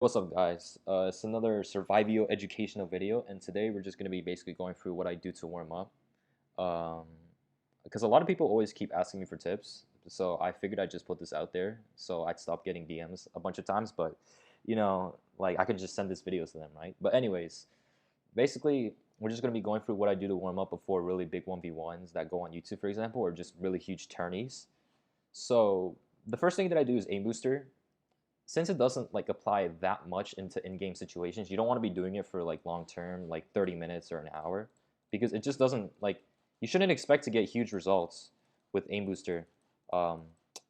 What's up, guys? It's another Survivio educational video, and today we're just going to be basically going through what I do to warm up. Um, because a lot of people always keep asking me for tips, so I figured I'd just put this out there so I'd stop getting DMs a bunch of times, but like I can just send this video to them, right? But anyways, basically, we're just going to be going through what I do to warm up before really big 1v1s that go on YouTube, for example, or just really huge tourneys. So the first thing that I do is aim booster. Since it doesn't like apply that much into in-game situations, you don't want to be doing it for like long term, like 30 minutes or an hour, because it just doesn't like you shouldn't expect to get huge results with aim booster um,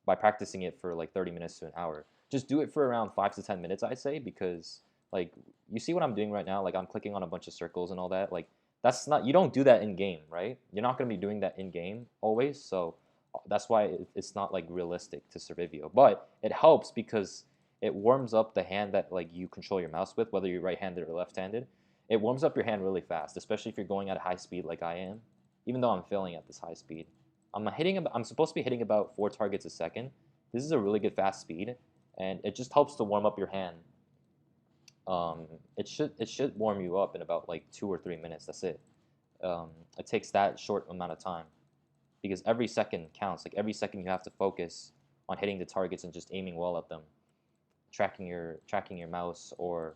by practicing it for like 30 minutes to an hour. Just do it for around 5 to 10 minutes, I'd say, because like you see what I'm doing right now, like I'm clicking on a bunch of circles and all that. Like that's not, you don't do that in game, right? You're not going to be doing that in game always, so that's why it's not like realistic to Survivio, but it helps because it warms up the hand that like you control your mouse with, whether you're right-handed or left-handed. It warms up your hand really fast, especially if you're going at a high speed like I am. Even though I'm failing at this high speed, I'm supposed to be hitting about 4 targets a second. This is a really good fast speed, and it just helps to warm up your hand. It should warm you up in about like 2 or 3 minutes. That's it. It takes that short amount of time because every second counts. Like every second you have to focus on hitting the targets and just aiming well at them, tracking your mouse, or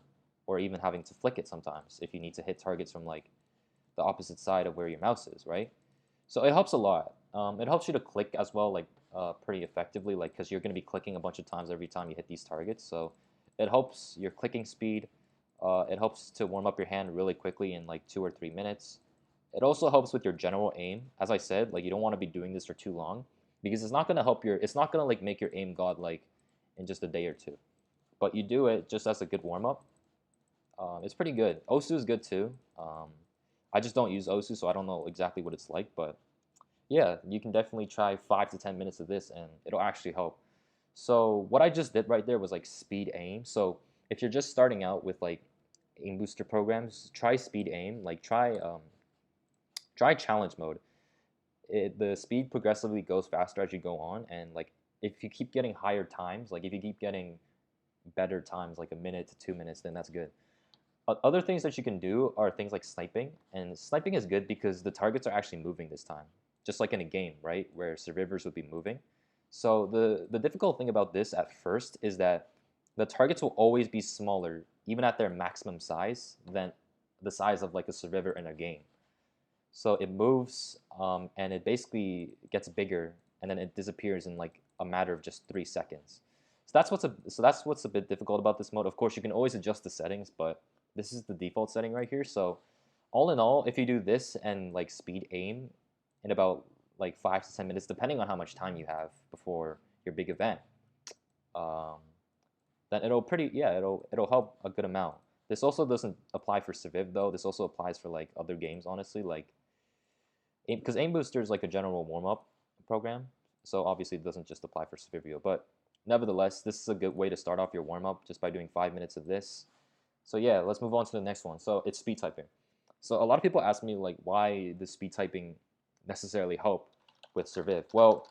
even having to flick it sometimes if you need to hit targets from like the opposite side of where your mouse is, right? So it helps a lot. It helps you to click as well, like pretty effectively, like because you're going to be clicking a bunch of times every time you hit these targets. So it helps your clicking speed. It helps to warm up your hand really quickly in like 2 or 3 minutes. It also helps with your general aim. As I said, like you don't want to be doing this for too long because it's not going to help your. It's not going to like make your aim godlike in just a day or two. But you do it just as a good warm up. It's pretty good. Osu is good too. I just don't use Osu, so I don't know exactly what it's like. But yeah, you can definitely try 5 to 10 minutes of this, and it'll actually help. So what I just did right there was like speed aim. So if you're just starting out with like aim booster programs, try speed aim. Like try challenge mode. The speed progressively goes faster as you go on, and like if you keep getting higher times, like if you keep getting better times, like a minute to 2 minutes, then that's good. Other things that you can do are things like sniping, and sniping is good because the targets are actually moving this time, just like in a game, right, where survivors would be moving. So the difficult thing about this at first is that the targets will always be smaller, even at their maximum size, than the size of like a survivor in a game. So it moves, and it basically gets bigger, and then it disappears in like a matter of just 3 seconds. So that's what's a bit difficult about this mode. Of course, you can always adjust the settings, but this is the default setting right here. So all in all, if you do this and like speed aim in about like 5 to 10 minutes, depending on how much time you have before your big event, um, then it'll help a good amount. This also doesn't apply for Civiv though. This also applies for like other games, honestly. Like because Aim Booster is like a general warm up program, so obviously it doesn't just apply for Civivio. But nevertheless, this is a good way to start off your warm up just by doing 5 minutes of this. So yeah, let's move on to the next one. So it's speed typing. So a lot of people ask me like, why does speed typing necessarily help with Surviv? Well,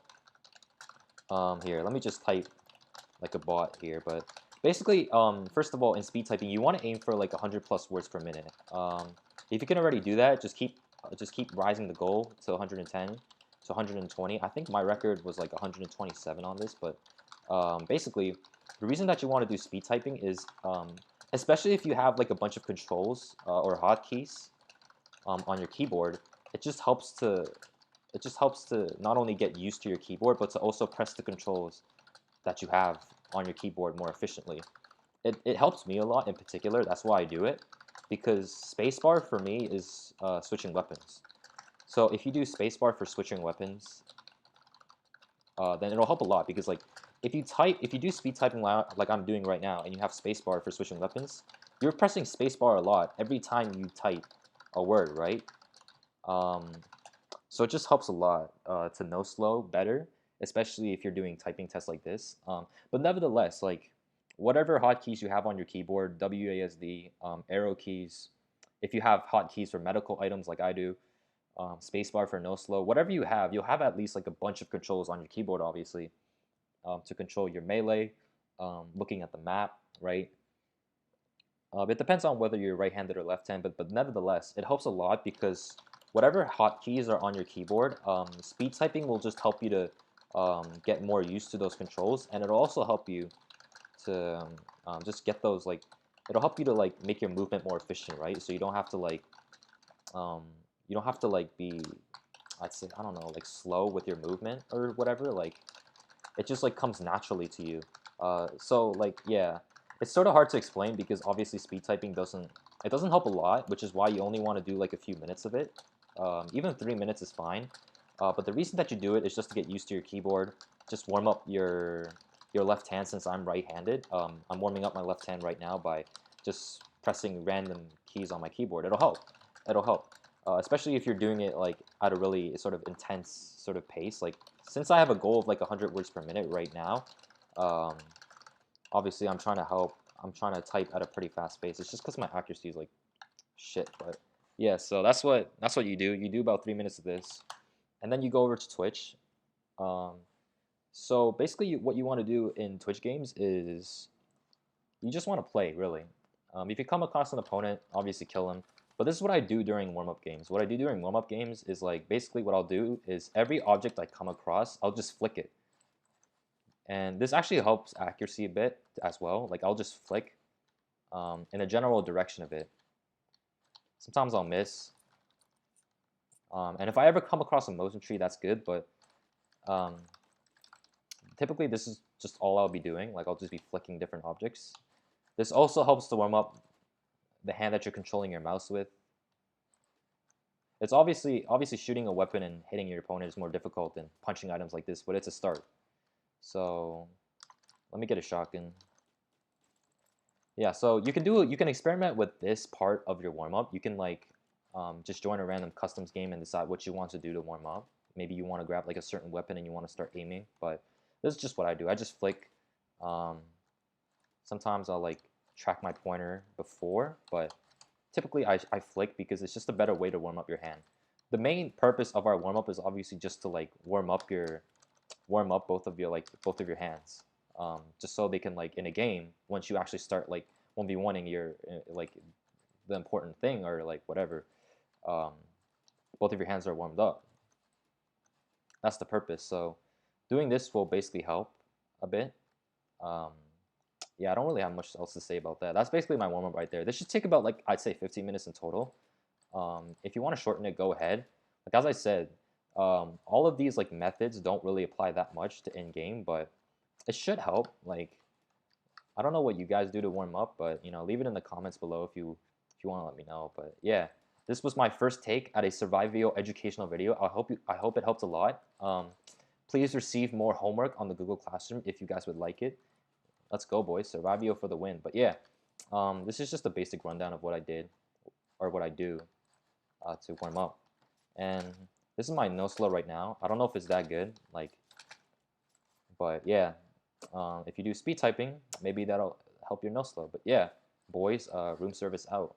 here, let me just type like a bot here. But basically, first of all, in speed typing, you want to aim for like 100 plus words per minute. If you can already do that, just keep rising the goal to 110 to 120. I think my record was like 127 on this, but basically, the reason that you want to do speed typing is, especially if you have like a bunch of controls or hotkeys on your keyboard, it just helps to not only get used to your keyboard, but to also press the controls that you have on your keyboard more efficiently. It helps me a lot in particular. That's why I do it, because spacebar for me is switching weapons. So if you do spacebar for switching weapons, then it'll help a lot because like if you do speed typing like I'm doing right now, and you have spacebar for switching weapons, you're pressing spacebar a lot every time you type a word, right? Um, so it just helps a lot to know slow better, especially if you're doing typing tests like this. But nevertheless, like whatever hotkeys you have on your keyboard, WASD, arrow keys, if you have hotkeys for medical items like I do, spacebar for no slow, whatever you have, you'll have at least like a bunch of controls on your keyboard, obviously, to control your melee, looking at the map, right? It depends on whether you're right-handed or left-handed, but nevertheless, it helps a lot because whatever hotkeys are on your keyboard, speed typing will just help you to get more used to those controls, and it'll also help you to just get those like it'll help you to like make your movement more efficient, right? So um, you don't have to like be I'd say I don't know like slow with your movement or whatever. Like it just like comes naturally to you. So like yeah, it's sort of hard to explain because obviously speed typing doesn't help a lot, which is why you only want to do like a few minutes of it. Even 3 minutes is fine. But the reason that you do it is just to get used to your keyboard, just warm up your left hand since I'm right-handed. I'm warming up my left hand right now by just pressing random keys on my keyboard. It'll help. It'll help. Especially if you're doing it like at a really sort of intense sort of pace. Like since I have a goal of like 100 words per minute right now, um, obviously I'm trying to help. I'm trying to type at a pretty fast pace. It's just because my accuracy is like shit. But yeah, so that's what you do. You do about 3 minutes of this, and then you go over to Twitch. Um, so basically, what you want to do in Twitch games is you just want to play, really. If you come across an opponent, obviously kill him. But this is what I do during warm-up games. What I do during warm-up games is like basically what I'll do is every object I come across, I'll just flick it. And this actually helps accuracy a bit as well. Like I'll just flick in a general direction of it. Sometimes I'll miss. And if I ever come across a motion tree, that's good. But um, typically this is just all I'll be doing. Like I'll just be flicking different objects. This also helps to warm up the hand that you're controlling your mouse with. It's obviously shooting a weapon and hitting your opponent is more difficult than punching items like this, but it's a start. So let me get a shotgun. Yeah, so you can experiment with this part of your warm up. You can like just join a random customs game and decide what you want to do to warm up. Maybe you want to grab like a certain weapon and you want to start aiming, but this is just what I do. I just flick. Um, Sometimes I'll like track my pointer before, but typically I flick because it's just a better way to warm up your hand. The main purpose of our warm up is obviously just to like warm up both of your hands, just so they can like in a game once you actually start like 1v1ing your like the important thing or like whatever, um, both of your hands are warmed up. That's the purpose. So doing this will basically help a bit. Um, yeah, I don't really have much else to say about that. That's basically my warm up right there. This should take about like I'd say 15 minutes in total. If you want to shorten it, go ahead. Like as I said, all of these like methods don't really apply that much to in game, but it should help. Like I don't know what you guys do to warm up, but you know, leave it in the comments below if you want to let me know. But yeah, this was my first take at a Survivio educational video. I hope it helped a lot. Please receive more homework on the Google Classroom if you guys would like it. Let's go, boys! Survivio for the win. But yeah, this is just a basic rundown of what I did or what I do to warm up. And this is my no slow right now. I don't know if it's that good, like, but yeah. If you do speed typing, maybe that'll help your no slow. But yeah, boys, room service out.